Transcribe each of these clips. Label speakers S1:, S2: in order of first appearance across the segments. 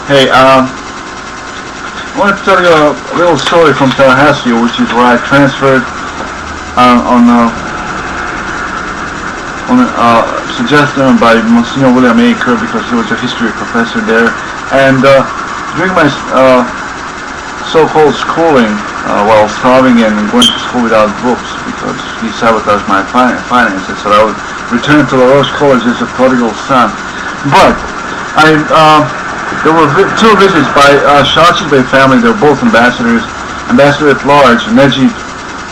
S1: Hey, I want to tell you a little story from Tallahassee, which is where I transferred on suggestion by Monsignor William Aker, because he was a history professor there. And during my so-called schooling, while starving and going to school without books, because he sabotaged my finances, so I would return to La Roche College as a prodigal son. But there were two visits by Shachibey family. They were both ambassadors, ambassador at large. Neji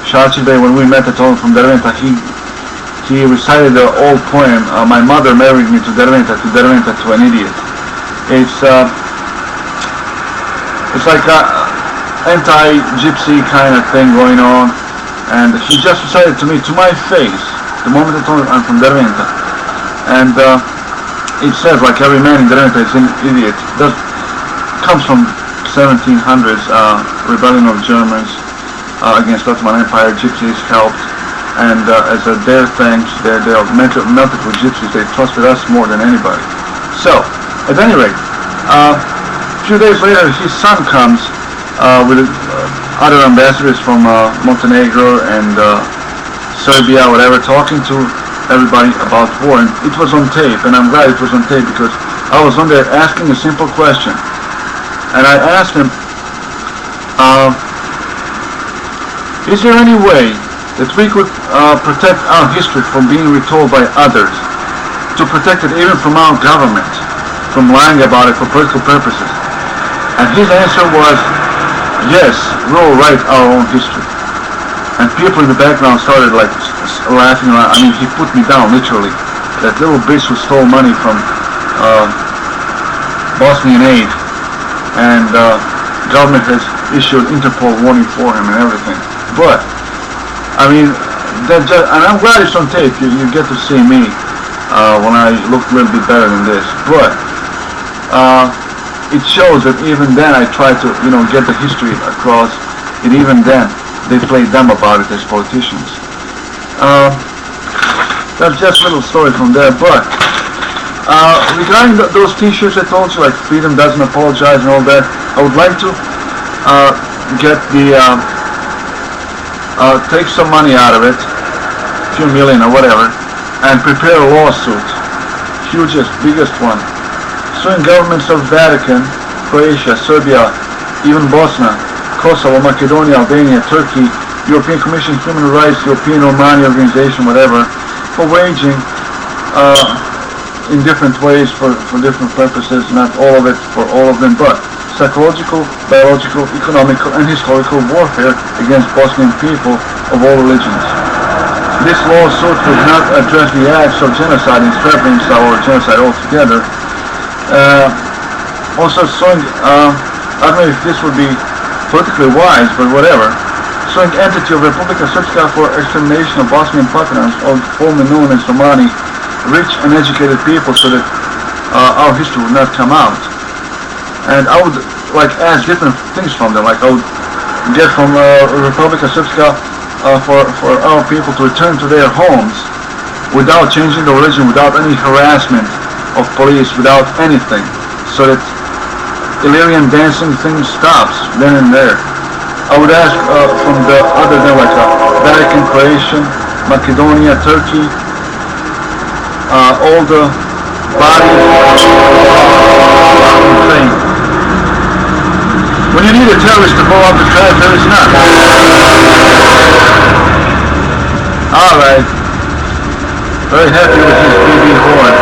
S1: Shachibey, when we met at home from Derventa, he recited the old poem, "My mother married me to Derventa to an idiot." It's like a anti-gypsy kind of thing going on, and he just recited to me, to my face, the moment I told him I'm from Derventa. And it says, like, every man in Derventa is an idiot. That comes from 1700s rebellion of Germans against Ottoman Empire. Gypsies helped, and as their thanks, they melted with gypsies. They trusted us more than anybody. So, at any rate, a few days later, his son comes with other ambassadors from Montenegro and Serbia, whatever, talking to everybody about war. And it was on tape, and I'm glad it was on tape, because I was on there asking a simple question. And I asked him, is there any way that we could protect our history from being retold by others, to protect it even from our government, from lying about it for political purposes? And his answer was, yes, we'll write our own history. And people in the background started like laughing around. I mean, he put me down, literally. That little bitch who stole money from Bosnian aid, and government has issued Interpol warning for him and everything. But I mean, and I'm glad it's on tape. You get to see me when I look a little bit better than this. But it shows that even then I try to, get the history across, and even then they play dumb about it as politicians. That's just a little story from there. But regarding those T-shirts I told you, like "Freedom Doesn't Apologize" and all that, I would like to get the take some money out of it, a few million or whatever, and prepare a lawsuit, biggest one, suing governments of Vatican, Croatia, Serbia, even Bosna, Kosovo, Macedonia, Albania, Turkey, European Commission, Human Rights, European Romani organization, whatever, for waging in different ways for different purposes, not all of it for all of them, but psychological, biological, economical, and historical warfare against Bosnian people of all religions. This lawsuit does not address the acts of genocide in Srebrenica or genocide altogether. Also suing, I don't know if this would be politically wise, but whatever, suing entity of Republika Srpska for extermination of Bosnian Paterans, or formerly known as Romani, rich and educated people, so that our history would not come out. And I would ask different things from them. Like I would get from Republika Srpska for our people to return to their homes without changing the religion, without any harassment of police, without anything, so that Illyrian dancing thing stops then and there. I would ask from the other than Vatican, Croatian, Macedonia, Turkey, all the bodies thing. When you need a terrorist to blow up the trash, there is none. Alright. Very happy with his BBE horn.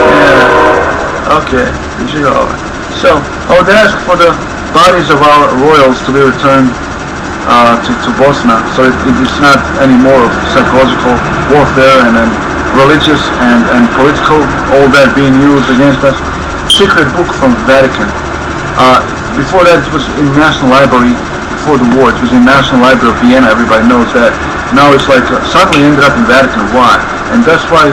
S1: Yeah. Okay. You should go. So, I would ask for the bodies of our royals to be returned to Bosna, so it is not any more of psychological warfare and then religious and political, all that being used against us. Secret book from Vatican. Before that, it was in National Library. Before the war, it was in National Library of Vienna. Everybody knows that. Now it's like suddenly ended up in Vatican. Why? And that's why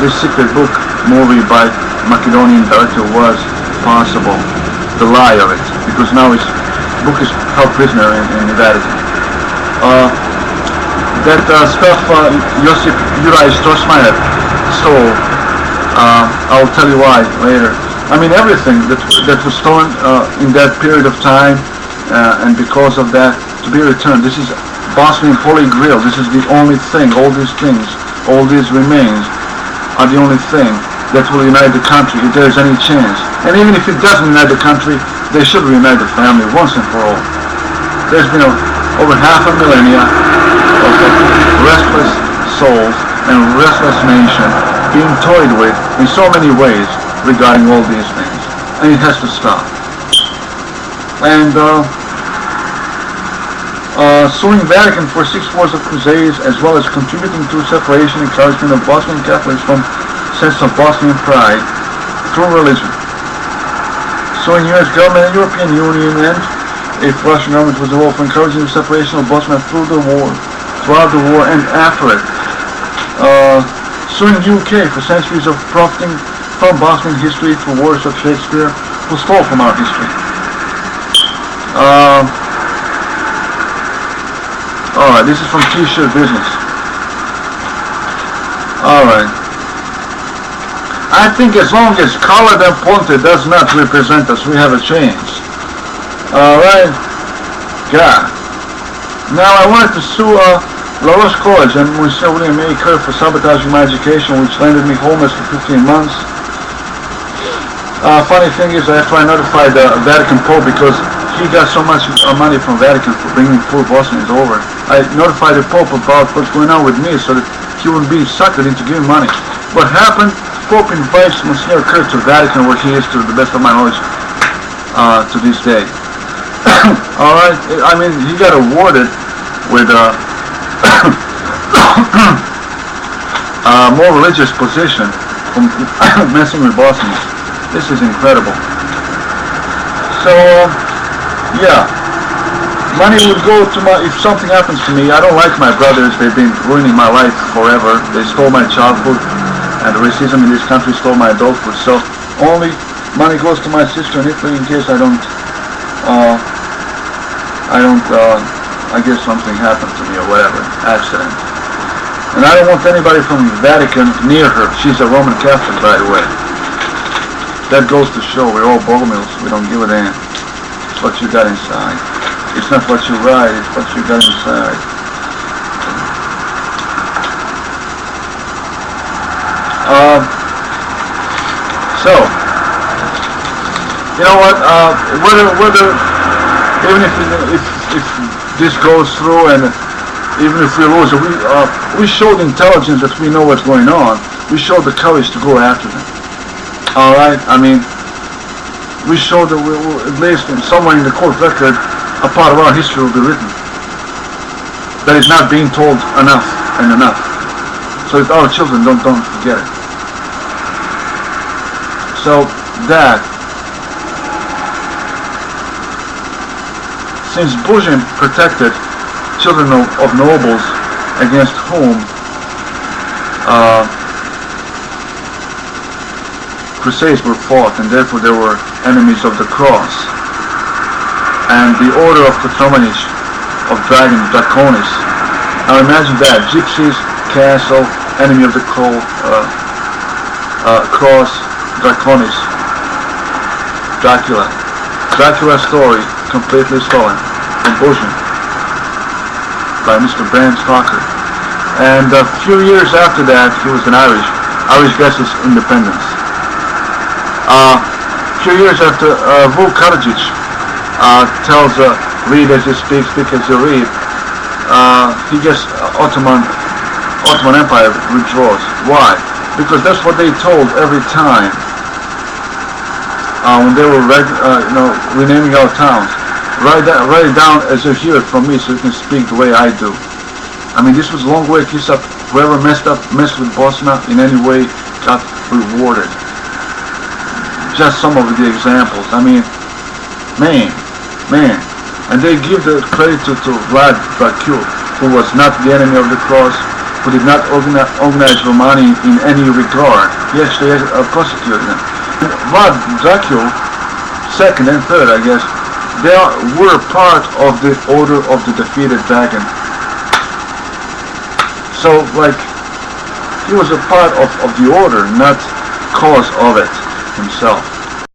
S1: this secret book movie by Macedonian director was possible. The lie of it, because now his book is held prisoner in the Vatican. That stuff Josip Juraj Strossmayer stole. I'll tll you why later. I mean, everything that was stolen in that period of time, and because of that, to be returned. This is Bosnian Holy Grail. This is the only thing. All these things, all these remains, are the only thing that will unite the country if there is any chance. And even if it doesn't unite the country, they should reunite the family once and for all. There's been over half a millennia of restless souls and restless nation being toyed with in so many ways regarding all these things, and it has to stop. And suing Vatican for 6 wars of crusades, as well as contributing to separation and encouragement of Bosnian Catholics from sense of Bosnian pride through religion. Suing U.S. government and European Union, and if Russian government was involved for encouraging the separation of Bosnia throughout the war and after it. Suing UK for centuries of profiting from Bosnian history through works of Shakespeare who stole from our history. Alright, this is from T-shirt business. Alright. I think as long as Colored and Ponte does not represent us, we have a chance. Alright. God. Now I wanted to sue La Roche College and Monsieur William A. Kerr for sabotaging my education, which landed me homeless for 15 months. Funny thing is, after I notified the Vatican Pope, because he got so much money from Vatican for bringing poor Bosnians over, I notified the Pope about what's going on with me so that he wouldn't be suckered into giving money. What happened? Pope invites Monsieur Kerr to Vatican, where he is, to the best of my knowledge, to this day. Alright, I mean, he got awarded with more religious position from messing with Bosnians. This is incredible. So, yeah. Money would go to my, if something happens to me, I don't like my brothers, they've been ruining my life forever. They stole my childhood, and racism in this country stole my adulthood. So, only money goes to my sister in Italy in case I guess something happened to me or whatever, accident. And I don't want anybody from the Vatican near her. She's a Roman Catholic, by the way. That goes to show we're all bogomils. We don't give a damn. It's what you got inside. It's not what you write, it's what you got inside. So, you know what? Whether even if this goes through, and even if we lose, we showed intelligence that we know what's going on. We showed the courage to go after them. All right. I mean, we showed that we will, at least somewhere in the court record, a part of our history will be written that is not being told enough and enough, so that our children don't forget it. So that, since Bosnian protected children of nobles against whom crusades were fought, and therefore they were enemies of the cross, and the order of Patriotic of Dragon, Draconis. Now imagine that, gypsies, castle, enemy of the cross, Draconis, Dracula. Dracula's story completely stolen from Bosnia by Mr. Bram Stoker. And a few years after that, he was an Irish gets his independence. A few years after, Vuk Karadžić tells read as you speak as you read. He gets Ottoman Empire withdraws. Why? Because that's what they told every time when they were renaming our towns. Write it down as you hear it from me, so you can speak the way I do. I mean, this was a long way to kiss up. Whoever messed with Bosnia in any way got rewarded. Just some of the examples. I mean, man. And they give the credit to Vlad Dracul, who was not the enemy of the cross, who did not organize Romani in any regard. He actually prosecuted them. And Vlad Dracul, second and third, I guess, they were part of the order of the defeated dragon. So, like, he was a part of the order, not cause of it himself.